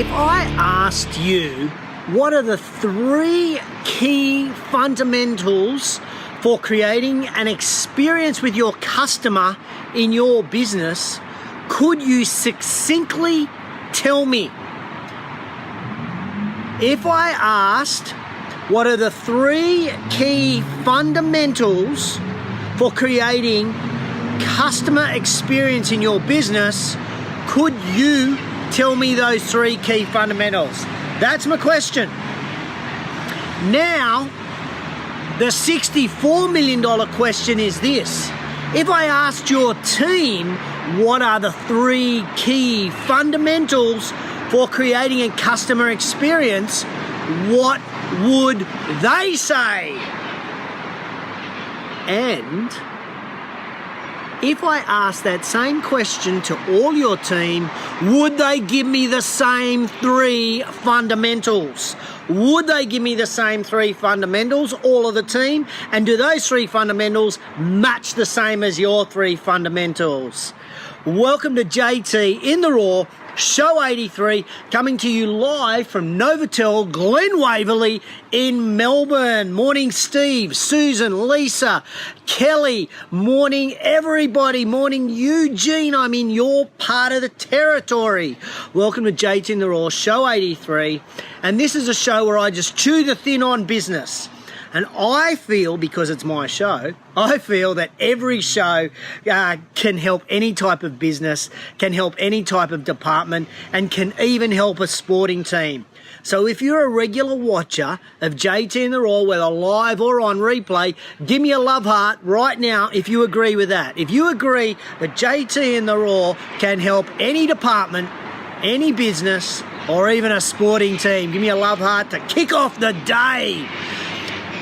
If I asked you, what are the 3 key fundamentals for creating an experience with your customer in your business, could you succinctly tell me? If I asked, what are the 3 key fundamentals for creating customer experience in your business, could you tell me those 3 key fundamentals? That's my question. Now, the $64 million question is this. If I asked your team, what are the 3 key fundamentals for creating a customer experience, what would they say? And if I asked that same question to all your team, would they give me the same 3 fundamentals? Would they give me the same 3 fundamentals, all of the team? And do those 3 fundamentals match the same as your 3 fundamentals? Welcome to JT in the Raw, Show 83, coming to you live from Novotel, Glen Waverley in Melbourne. Morning, Steve, Susan, Lisa, Kelly. Morning, everybody. Morning, Eugene. I'm in your part of the territory. Welcome to JT in the Raw, Show 83. And this is a show where I just chew the thin on business. And I feel, because it's my show, I feel that every show can help any type of business, can help any type of department, and can even help a sporting team. So if you're a regular watcher of JT in the Raw, whether live or on replay, give me a love heart right now if you agree with that. If you agree that JT in the Raw can help any department, any business, or even a sporting team, give me a love heart to kick off the day.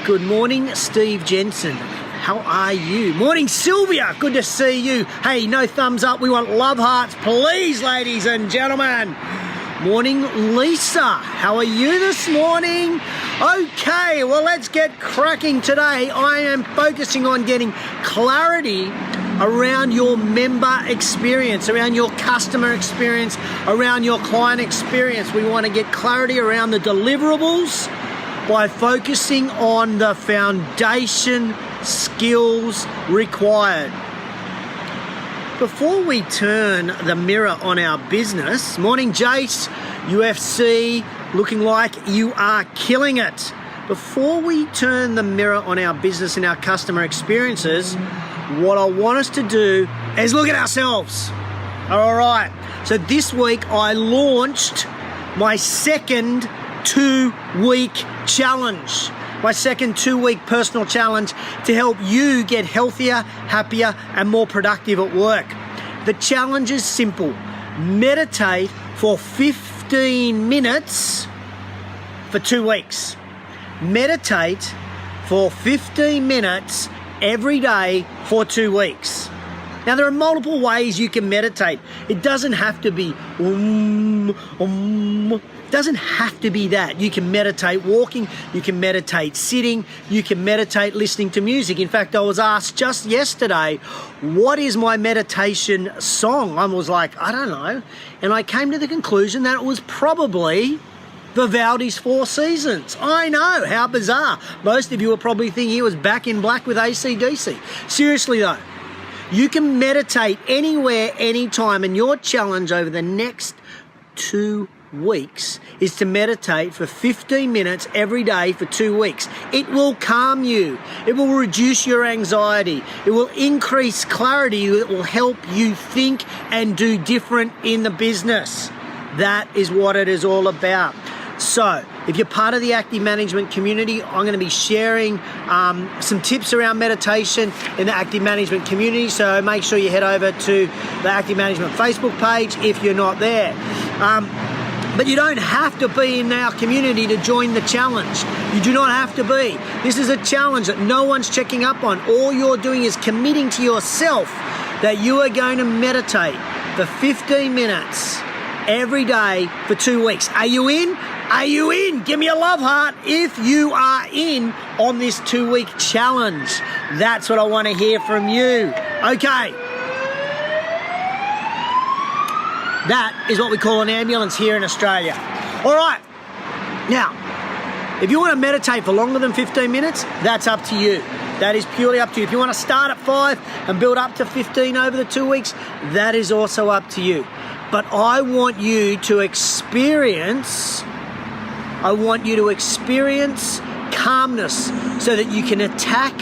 Good morning, Steve Jensen. How are you? Morning, Sylvia. Good to see you. Hey, no thumbs up. We want love hearts, please, ladies and gentlemen. Morning, Lisa. How are you this morning? Okay, well, let's get cracking today. I am focusing on getting clarity around your member experience, around your customer experience, around your client experience. We want to get clarity around the deliverables by focusing on the foundation skills required. Before we turn the mirror on our business, morning Jace, UFC, looking like you are killing it. Before we turn the mirror on our business and our customer experiences, what I want us to do is look at ourselves. All right, so this week I launched my second 2-week challenge, my second 2-week personal challenge to help you get healthier, happier, and more productive at work. The challenge is simple. Meditate for 15 minutes for 2 weeks. Meditate for 15 minutes every day for 2 weeks. Now, there are multiple ways you can meditate. It doesn't have to be It doesn't have to be that. You can meditate walking, you can meditate sitting, you can meditate listening to music. In fact, I was asked just yesterday, what is my meditation song? I was like, I don't know. And I came to the conclusion that it was probably Vivaldi's Four Seasons. I know, how bizarre. Most of you are probably thinking he was Back in Black with AC/DC. Seriously though, you can meditate anywhere, anytime, and your challenge over the next 2 weeks is to meditate for 15 minutes every day for 2 weeks. It will calm you. It will reduce your anxiety. It will increase clarity. It will help you think and do different in the business. That is what it is all about. So, if you're part of the Active Management community, I'm going to be sharing some tips around meditation in the Active Management community. So make sure you head over to the Active Management Facebook page if you're not there. But you don't have to be in our community to join the challenge. You do not have to be. This is a challenge that no one's checking up on. All you're doing is committing to yourself that you are going to meditate for 15 minutes every day for 2 weeks. Are you in? Are you in? Give me a love heart if you are in on this 2-week challenge. That's what I want to hear from you. Okay. That is what we call an ambulance here in Australia. All right. Now, if you want to meditate for longer than 15 minutes, that's up to you. That is purely up to you. If you want to start at 5 and build up to 15 over the 2 weeks, that is also up to you. But I want you to experience calmness so that you can attack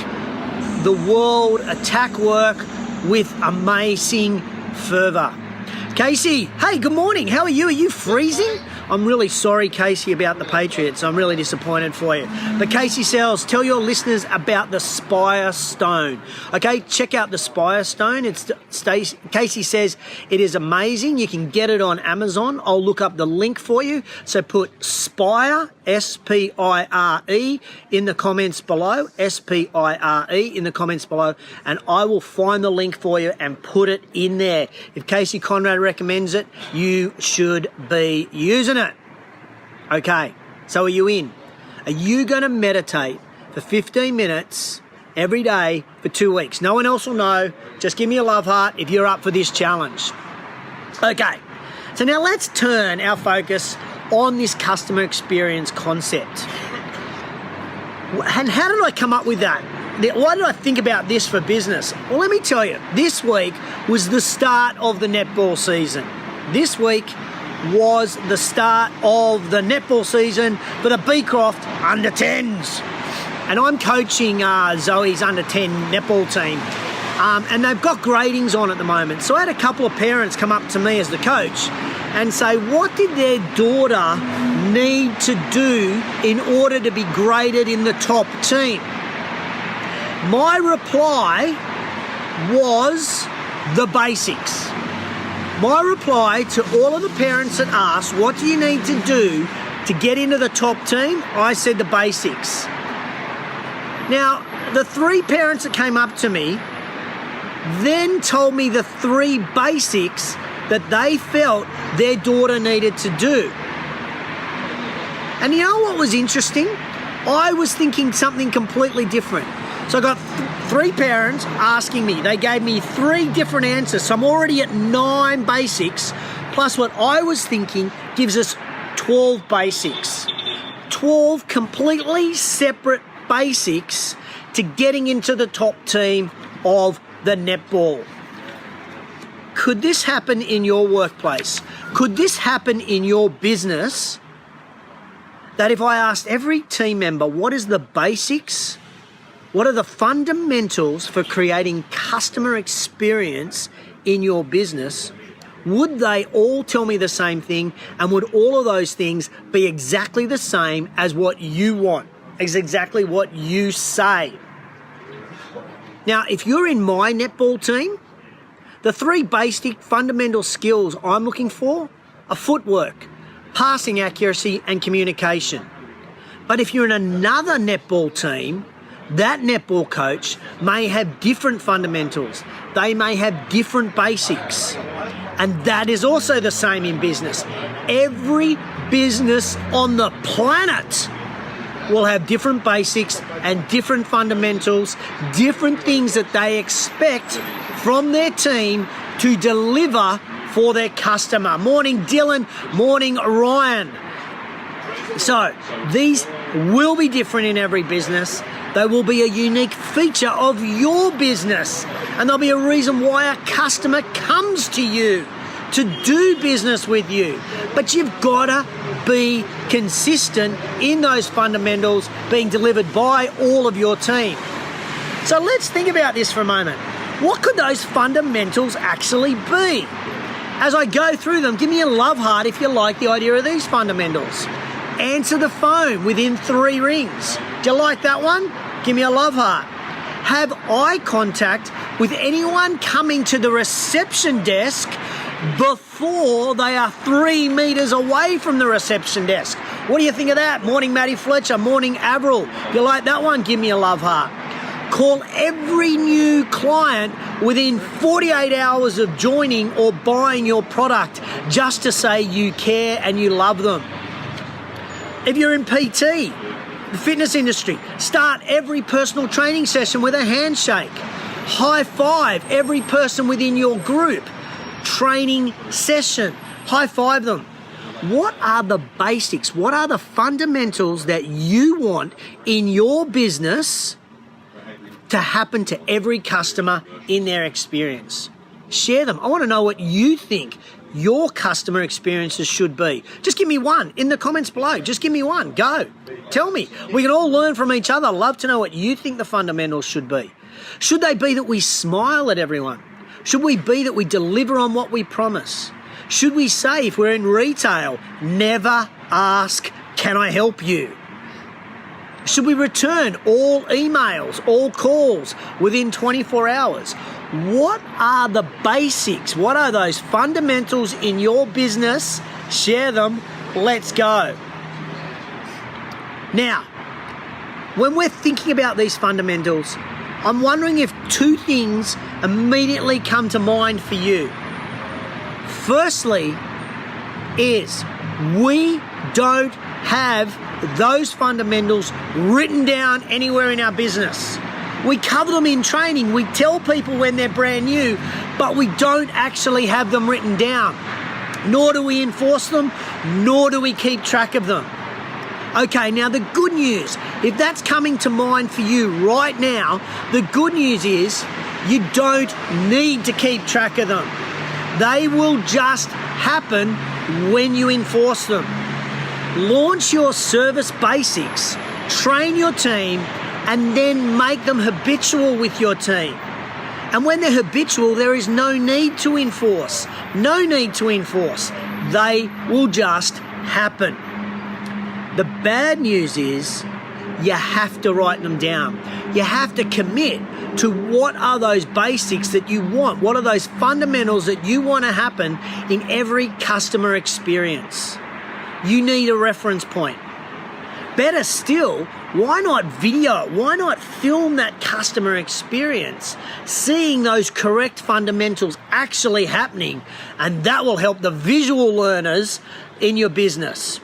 the world, attack work with amazing fervor. Casey, hey, good morning. How are you? Are you freezing? I'm really sorry, Casey, about the Patriots. I'm really disappointed for you. But Casey Sells, tell your listeners about the Spire Stone. Okay, check out the Spire Stone. Casey says it is amazing. You can get it on Amazon. I'll look up the link for you. So put Spire, S-P-I-R-E, in the comments below, S-P-I-R-E in the comments below, and I will find the link for you and put it in there. If Casey Conrad recommends it, you should be using it. Okay, so are you in? Are you going to meditate for 15 minutes every day for 2 weeks? No one else will know. Just give me a love heart if you're up for this challenge. Okay, so now let's turn our focus on this customer experience concept. And how did I come up with that? Why did I think about this for business? Well, let me tell you, this week was the start of the netball season. This week was the start of the netball season for the Beecroft under-10s. And I'm coaching Zoe's under-10 netball team. And they've got gradings on at the moment. So I had a couple of parents come up to me as the coach and say, what did their daughter need to do in order to be graded in the top team? My reply was the basics. My reply to all of the parents that asked, what do you need to do to get into the top team? I said the basics. Now, the 3 parents that came up to me then told me the 3 basics that they felt their daughter needed to do. And you know what was interesting? I was thinking something completely different. So I got 3 parents asking me. They gave me 3 different answers. So I'm already at 9 basics, plus what I was thinking gives us 12 basics. 12 completely separate basics to getting into the top team of the netball. Could this happen in your workplace? Could this happen in your business? That if I asked every team member, what is the basics? What are the fundamentals for creating customer experience in your business? Would they all tell me the same thing? And would all of those things be exactly the same as what you want? Is exactly what you say? Now, if you're in my netball team, the 3 basic fundamental skills I'm looking for are footwork, passing accuracy, and communication. But if you're in another netball team, that netball coach may have different fundamentals. They may have different basics. And that is also the same in business. Every business on the planet will have different basics and different fundamentals, different things that they expect from their team to deliver for their customer. Morning, Dylan. Morning, Ryan. So these will be different in every business. They will be a unique feature of your business. And there'll be a reason why a customer comes to you to do business with you. But you've got to be consistent in those fundamentals being delivered by all of your team. So let's think about this for a moment. What could those fundamentals actually be? As I go through them, give me a love heart if you like the idea of these fundamentals. Answer the phone within 3 rings. Do you like that one? Give me a love heart. Have eye contact with anyone coming to the reception desk before they are 3 meters away from the reception desk. What do you think of that? Morning, Matty Fletcher. Morning, Avril. You like that one? Give me a love heart. Call every new client within 48 hours of joining or buying your product just to say you care and you love them. If you're in PT, the fitness industry, start every personal training session with a handshake. High five every person within your group. Training session. High five them. What are the basics? What are the fundamentals that you want in your business to happen to every customer in their experience? Share them. I want to know what you think your customer experiences should be. Just give me one in the comments below. Just give me one. Go. Tell me. We can all learn from each other. Love to know what you think the fundamentals should be. Should they be that we smile at everyone? Should we be that we deliver on what we promise? Should we say, if we're in retail, never ask, can I help you? Should we return all emails, all calls within 24 hours? What are the basics? What are those fundamentals in your business? Share them. Let's go. Now, when we're thinking about these fundamentals, I'm wondering if two things immediately come to mind for you. Firstly, is we don't have those fundamentals written down anywhere in our business. We cover them in training. We tell people when they're brand new, but we don't actually have them written down. Nor do we enforce them, nor do we keep track of them. Okay, now the good news, if that's coming to mind for you right now, the good news is you don't need to keep track of them. They will just happen when you enforce them. Launch your service basics, train your team, and then make them habitual with your team. And when they're habitual, there is no need to enforce. No need to enforce. They will just happen. The bad news is you have to write them down. You have to commit to what are those basics that you want. What are those fundamentals that you want to happen in every customer experience? You need a reference point. Better still, why not video it? Why not film that customer experience, seeing those correct fundamentals actually happening, and that will help the visual learners in your business.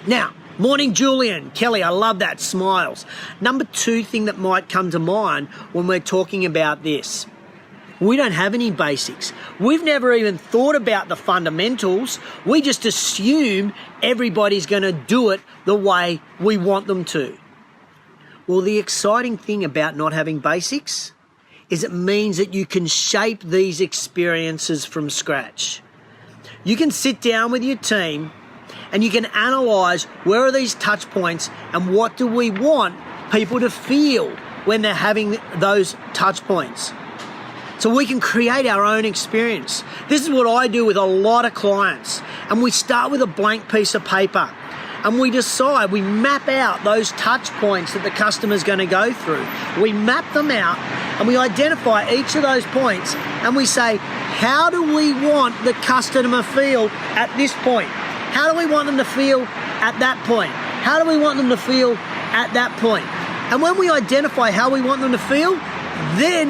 Now, morning, Julian. Kelly, I love that. Smiles. Number two thing that might come to mind when we're talking about this. We don't have any basics. We've never even thought about the fundamentals. We just assume everybody's going to do it the way we want them to. Well, the exciting thing about not having basics is it means that you can shape these experiences from scratch. You can sit down with your team and you can analyze where are these touch points and what do we want people to feel when they're having those touch points. So we can create our own experience. This is what I do with a lot of clients. And we start with a blank piece of paper and we decide, we map out those touch points that the customer's going to go through. We map them out and we identify each of those points and we say, how do we want the customer to feel at this point? How do we want them to feel at that point? How do we want them to feel at that point? And when we identify how we want them to feel, then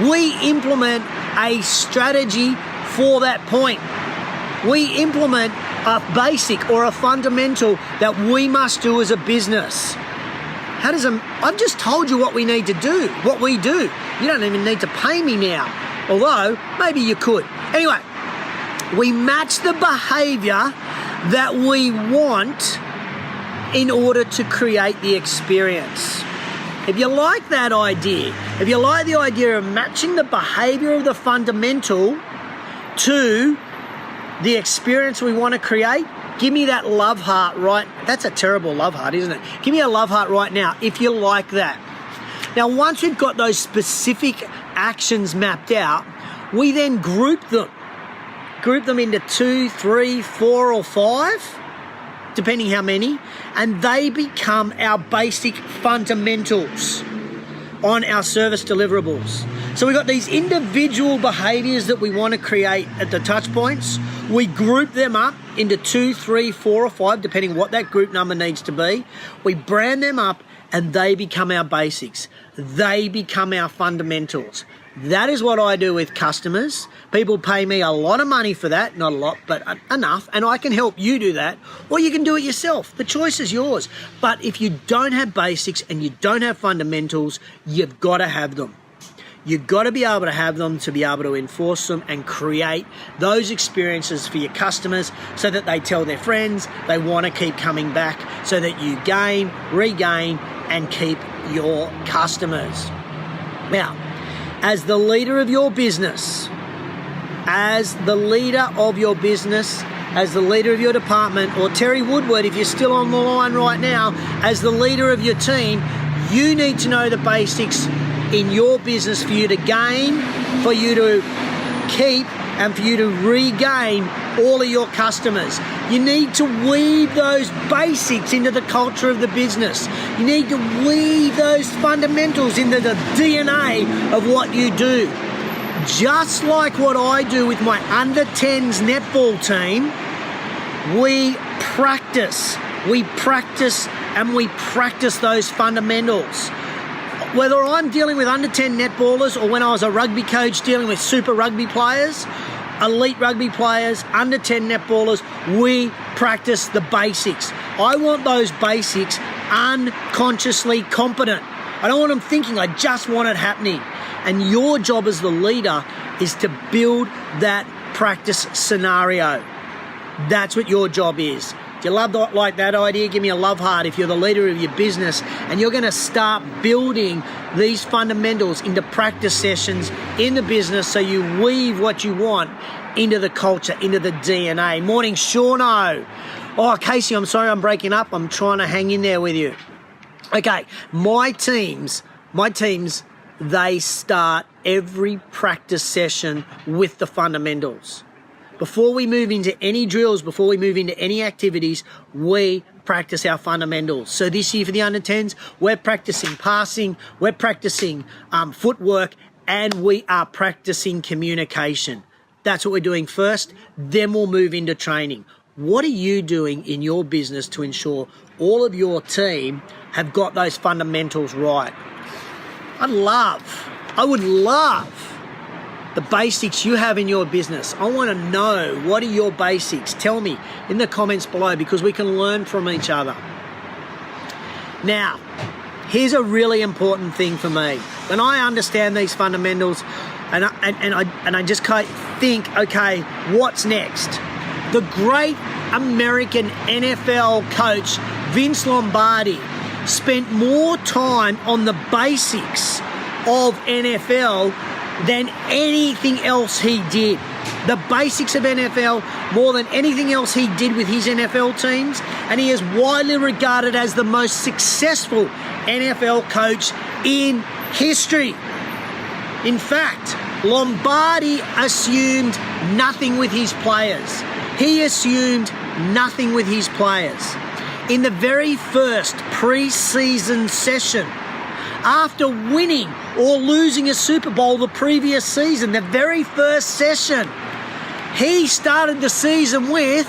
we implement a strategy for that point. We implement a basic or a fundamental that we must do as a business. I've just told you what we need to do, what we do. You don't even need to pay me now, although maybe you could. Anyway, we match the behavior that we want in order to create the experience. If you like that idea, if you like the idea of matching the behavior of the fundamental to the experience we want to create, give me that love heart right. That's a terrible love heart, isn't it? Give me a love heart right now if you like that. Now, once we've got those specific actions mapped out, we then group them into 2, 3, 4, or 5, depending how many, and they become our basic fundamentals on our service deliverables. So we've got these individual behaviors that we want to create at the touch points. We group them up into 2, 3, 4, or 5, depending what that group number needs to be. We brand them up and they become our basics. They become our fundamentals. That is what I do with customers. People pay me a lot of money for that, not a lot, but enough, and I can help you do that, or you can do it yourself. The choice is yours. But if you don't have basics and you don't have fundamentals, you've got to have them. You've got to be able to have them to be able to enforce them and create those experiences for your customers so that they tell their friends, they want to keep coming back, so that you gain, regain, and keep your customers. Now, as the leader of your business, as the leader of your department, or Terry Woodward, if you're still on the line right now, as the leader of your team, you need to know the basics in your business for you to gain, for you to keep, and for you to regain all of your customers. You need to weave those basics into the culture of the business. You need to weave those fundamentals into the DNA of what you do. Just like what I do with my under 10s netball team, we practice those fundamentals. Whether I'm dealing with under 10 netballers or when I was a rugby coach dealing with super rugby players, elite rugby players, under 10 netballers, we practice the basics. I want those basics unconsciously competent. I don't want them thinking, I just want it happening. And your job as the leader is to build that practice scenario. That's what your job is. Do you like that idea? Give me a love heart if you're the leader of your business and you're going to start building these fundamentals into practice sessions in the business so you weave what you want into the culture, into the DNA. Morning, Shauno. Oh, Casey, I'm sorry I'm breaking up. I'm trying to hang in there with you. Okay, my teams, they start every practice session with the fundamentals. Before we move into any drills, before we move into any activities, we practice our fundamentals. So this year for the under 10s, we're practicing passing, we're practicing footwork, and we are practicing communication. That's what we're doing first. Then we'll move into training. What are you doing in your business to ensure all of your team have got those fundamentals right? I would love the basics you have in your business. I want to know, what are your basics? Tell me in the comments below, because we can learn from each other. Now, here's a really important thing for me. When I understand these fundamentals and I just think, okay, what's next? The great American NFL coach Vince Lombardi spent more time on the basics of NFL than anything else he did. The basics of NFL more than anything else he did with his NFL teams, and he is widely regarded as the most successful NFL coach in history. In fact, Lombardi assumed nothing with his players. He assumed nothing with his players. In the very first preseason session, after winning or losing a Super Bowl the previous season, the very first session, he started the season with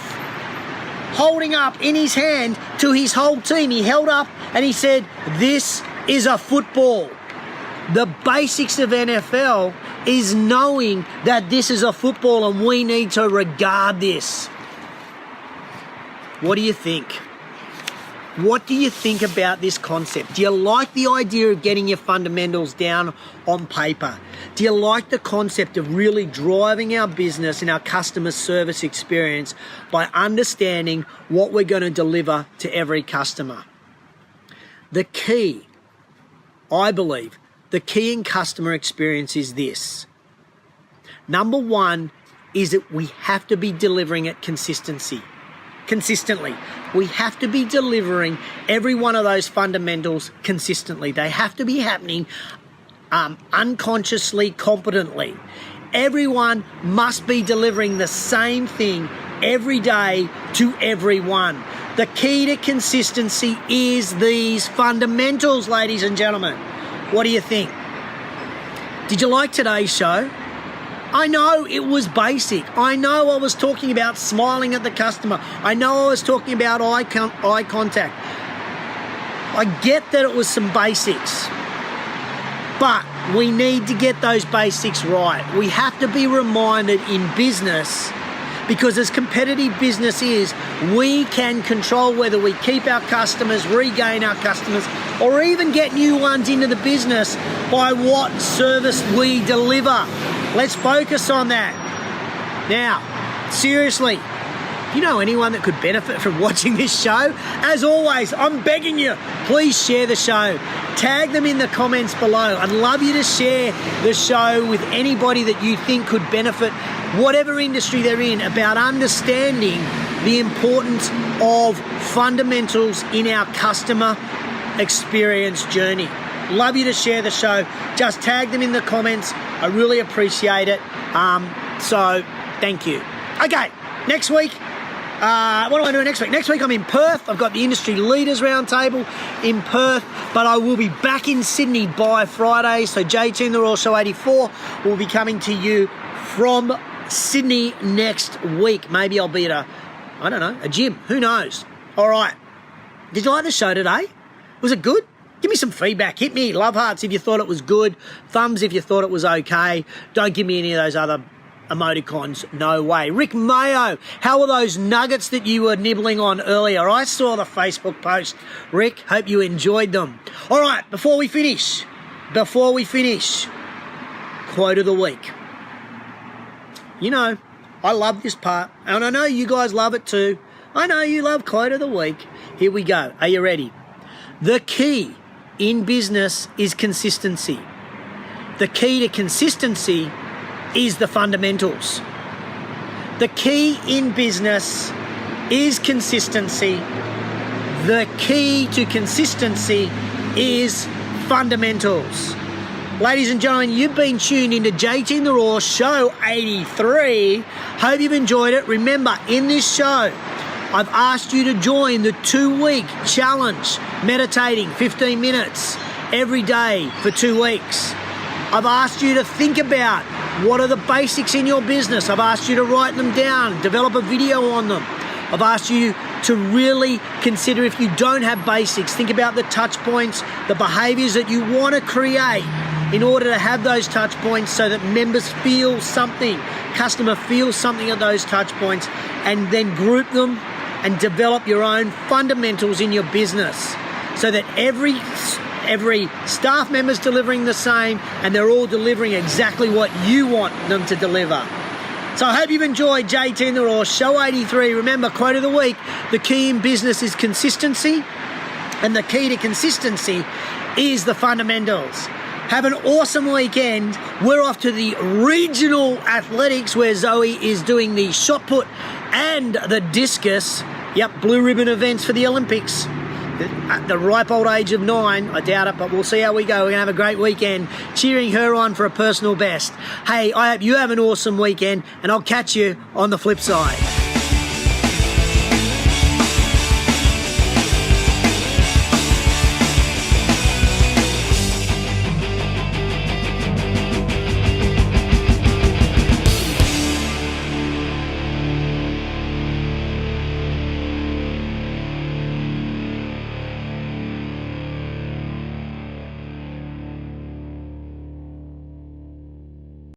holding up in his hand to his whole team. He held up and he said, "This is a football." The basics of NFL is knowing that this is a football and we need to regard this. What do you think? What do you think about this concept? Do you like the idea of getting your fundamentals down on paper? Do you like the concept of really driving our business and our customer service experience by understanding what we're going to deliver to every customer? The key, I believe, the key in customer experience is this. Number one is that we have to be delivering it consistently. We have to be delivering every one of those fundamentals consistently. They have to be happening unconsciously, competently. Everyone must be delivering the same thing every day to everyone. The key to consistency is these fundamentals, ladies and gentlemen. What do you think? Did you like today's show? I know it was basic. I know I was talking about smiling at the customer. I know I was talking about eye contact. I get that it was some basics, but we need to get those basics right. We have to be reminded in business, because as competitive business is, we can control whether we keep our customers, regain our customers, or even get new ones into the business by what service we deliver. Let's focus on that. Now, seriously, do you know anyone that could benefit from watching this show? As always, I'm begging you, please share the show. Tag them in the comments below. I'd love you to share the show with anybody that you think could benefit, whatever industry they're in, about understanding the importance of fundamentals in our customer experience journey. Love you to share the show. Just tag them in the comments. I really appreciate it. So thank you. Okay, next week. What am I doing next week? Next week I'm in Perth. I've got the Industry Leaders Roundtable in Perth, but I will be back in Sydney by Friday. So JT and the Royal Show 84 will be coming to you from Sydney next week. Maybe I'll be at a gym. Who knows? All right. Did you like the show today? Was it good? Give me some feedback. Hit me love hearts if you thought it was good. Thumbs if you thought it was okay. Don't give me any of those other emoticons, no way. Rick Mayo, how were those nuggets that you were nibbling on earlier? I saw the Facebook post. Rick, hope you enjoyed them. All right, before we finish, quote of the week. You know, I love this part, and I know you guys love it too. I know you love quote of the week. Here we go. Are you ready? The key in business is consistency. The key to consistency is the fundamentals. The key in business is consistency. The key to consistency is fundamentals. Ladies and gentlemen, you've been tuned into JT and the Raw Show 83. Hope you've enjoyed it. Remember, in this show, I've asked you to join the 2-week challenge, meditating 15 minutes every day for 2 weeks. I've asked you to think about what are the basics in your business. I've asked you to write them down, develop a video on them. I've asked you to really consider, if you don't have basics, think about the touch points, the behaviors that you want to create in order to have those touch points so that members feel something, customer feels something at those touch points, and then group them and develop your own fundamentals in your business so that every staff member's delivering the same and they're all delivering exactly what you want them to deliver. So I hope you've enjoyed JT and the Raw Show 83. Remember, quote of the week, the key in business is consistency, and the key to consistency is the fundamentals. Have an awesome weekend. We're off to the regional athletics where Zoe is doing the shot put and the discus. Yep, blue ribbon events for the Olympics. At the ripe old age of 9, I doubt it, but we'll see how we go. We're going to have a great weekend, cheering her on for a personal best. Hey, I hope you have an awesome weekend, and I'll catch you on the flip side.